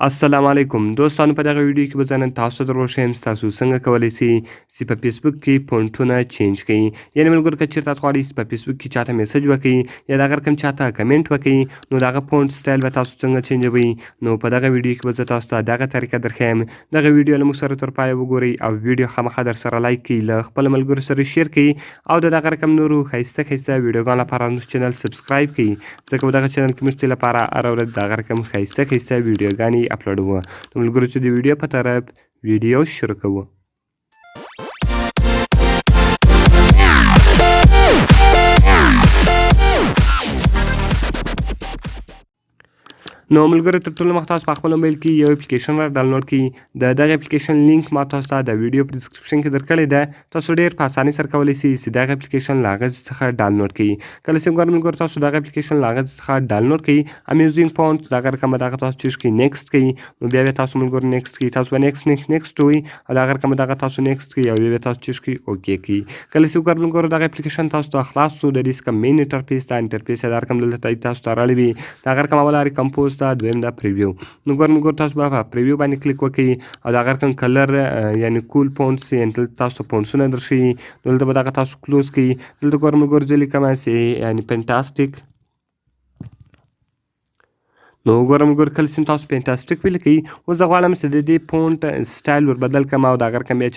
السلام علیکم دوستانو، په دغه ویډیو کې به زه نن تاسو ته دروښیم تاسو څنګه کولی شئ چې په فیسبوک کې فونټونه چینج کړئ. یعنې ملګرو، که چېرته تاسو غواړئ چې په فیسبوک کې چاته میسج وکړئ یا د هغه رقم چاته کمنټ وکړئ، نو د هغه فونټ سټایل به تاسو څنګه چینجوئ. نو په دغه ویډیو کې به زه تاسو ته دغه طریقه درښیم. دغه ویډیو له موږ سره تر پایه وګورئ او ویډیو خامخا در سره لایک کړئ، له خپلو ملګرو سره شیر کړئ او د دغه رقم نورو ښایسته ښایسته ویډیوګانو لپاره زموږ چینل سبسکرایب کړئ، ځکه په دغه چینل کې موږ ستاسو لپاره هره ورځ د هغه رقم ښایسته ښایسته ویډیوګانې اپلوډوو. نو ملګرو، چې د ویډیو په طرف ویډیو شروع کوو. نو ملګرو، تر ټولو مخکې تاسو په خپل موبایل کې یو اپلیکیشن را ډاونلوډ کړئ. د دغه اپلیکیشن لینک ما تاسو ته د ویډیو په ډسکرپشن کې درکړی ده. تاسو ډېر په اسانۍ سره کولی شئ چې دغه اپلیکیشن له هغه څخه ډاونلوډ کړئ. کله چې ګورئ ملګرو، تاسو دغه اپلیکیشن له هغه څخه ډاونلوډ کړئ، امیوزینګ فونټ دغه رقم به دغه تاسو چوز کړئ، نیکسټ کړئ. نو بیا تاسو ملګرو نیکسټ کړئ، تاسو به نیکسټ وایي او دغه رقم دغه تاسو نیکسټ کړئ او بیا تاسو چوز کړئ اوکې کړئ. کله چې ګورئ ملګرو، دغه اپلیکیشن تاسو ته خلاص شو، د دې څخه مین انټرفیس ته انټرفیس دا رقم دلته تاسو ته راړی وي. دغه رقم اول لري کمپوز ته، دویم دا پریویو. نو ګورئ ملګرو، تاسو به په پریویو باندې کلیک وکړئ او دغه رقم کلر یعنې کول فونټس یعنې دلته تاسو ته فونټسونه درښیي. دلته به دغه تاسو کلوز کړئ. دلته ګورئ ملګرو، زه لیکم چې یعنې فینټاسټیک. نو ګورئ ملګرو، کله چې تاسو فینټاسټیک ولیکئ، اوس زه غواړم چې د دې فونټ سټایل ور بدل کړم او د هغه رقم بیا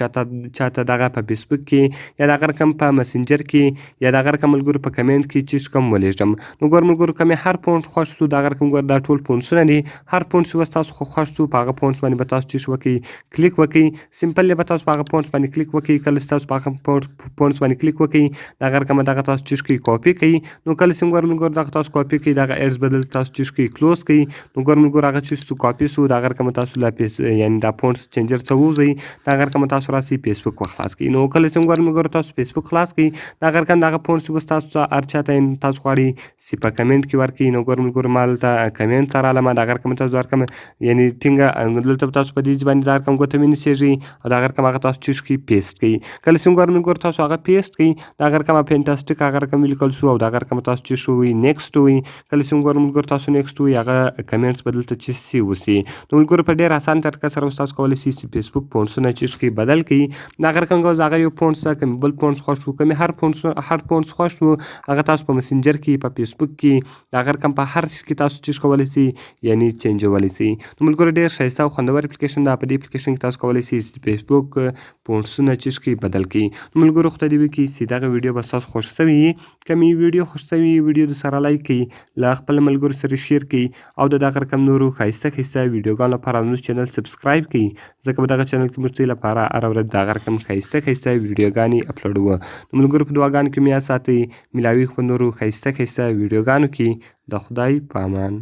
چاته دغه په فیسبوک کې یا د هغه رقم په مسنجر کې یا د هغه رقم ملګرو په کمنټ کې چې کوم ولېږدم. نو ګورئ ملګرو، که مې هر فونټ خوښ شو، د هغه رقم ګورئ دا ټول فونټسونه دي. هر فونټ چې اوس تاسو خوښ شو، په هغه فونټ باندې به تاسو چوز وکړئ، کلیک وکړئ. سمپل به تاسو په هغه فونټ باندې کلیک وکړئ. کله چې تاسو په هغه فونټ باندې کلیک وکړئ، د هغه رقم دغه تاسو چوز کړئ، کاپي کړئ. نو کله چې ګورئ ملګرو، دغه تاسو کاپي کړئ، دغه ایډز بدل تاسو چوز کړئ، کلوز کړئ. نو ګورئ ملګرو، هغه چیز تو کاپي شو، د هغه رقم تاسو له یعنې دا فونټس چینجر څخه ووځئ، د هغه رقم تاسو راسئ فیسبوک خلاص کړئ. نو کله چې ګورئ ملګرو، تاسو فیسبوک خلاص کړئ، د هغه رقم دغه فونټس اوس تاسو ته هر چاته تاسو غواړئ چې په کمنټ کې ورکړئ. نو ګورئ ملګرو، ما دلته کمنټ ته راغلم، د هغه رقم تاسو دا رقم یعنې ټینګه دلته تاسو په دې باندې دا رقم ګوته ونیسئ او د هغه رقم هغه تاسو چوز کړئ، پیسټ کړئ. کله چې ګورئ ملګرو، تاسو هغه پیسټ کړئ، د هغه رقم فینټاسټیک هغه رقم ولیکل شو او د هغه رقم تاسو چوز شوی، نیکسټ وایي. کله چې ګورئ ملګرو، تاسو نیکسټ وایي، هغه کمنټس به دلته چوز شي وسي. نو ملګرو، په ډېر اسان طریقه سره اوس تاسو کولی شئ چې فیسبوک فونټسونه چوز کړئ، بدل کړئ. د هغه رقم هغه یو فونټ ته که مې بل فونټ خوښ شو، که مې هر فونټ خوښ شو، هغه تاسو په مسنجر کې، په فیسبوک کې، د هغه رقم په هر څه کې تاسو چوز کولی شئ، یعنې چینجولی شئ. نو ملګرو، ډېر ښایسته او خوندور اپلیکیشن ده. په دې اپلیکیشن کې تاسو کولی شئ چې فیسبوک فونټسونه چوز کړئ، بدل کړئ. نو ملګرو، خدای دې وکړي چې دغه ویډیو به ستاسو خوښ شوې وي. که مې ویډیو خوښ شوې وي، ویډیو د سره لایک کړئ، له خپل ملګرو سره شیر کړئ او د دغه رقم نورو ښایسته ښایسته ویډیوګانو لپاره زموږ چینل سبسکرایب کړئ، ځکه په دغه چینل کې موږ ستاسو لپاره هره ورځ د هغه رقم ښایسته ښایسته ویډیوګانې اپلوډوو. نو ملګرو، په دعاګانو کې مې یاد ساتئ. ملاوي خو نورو ښایسته ښایسته ویډیوګانو کې. د خدای په امان.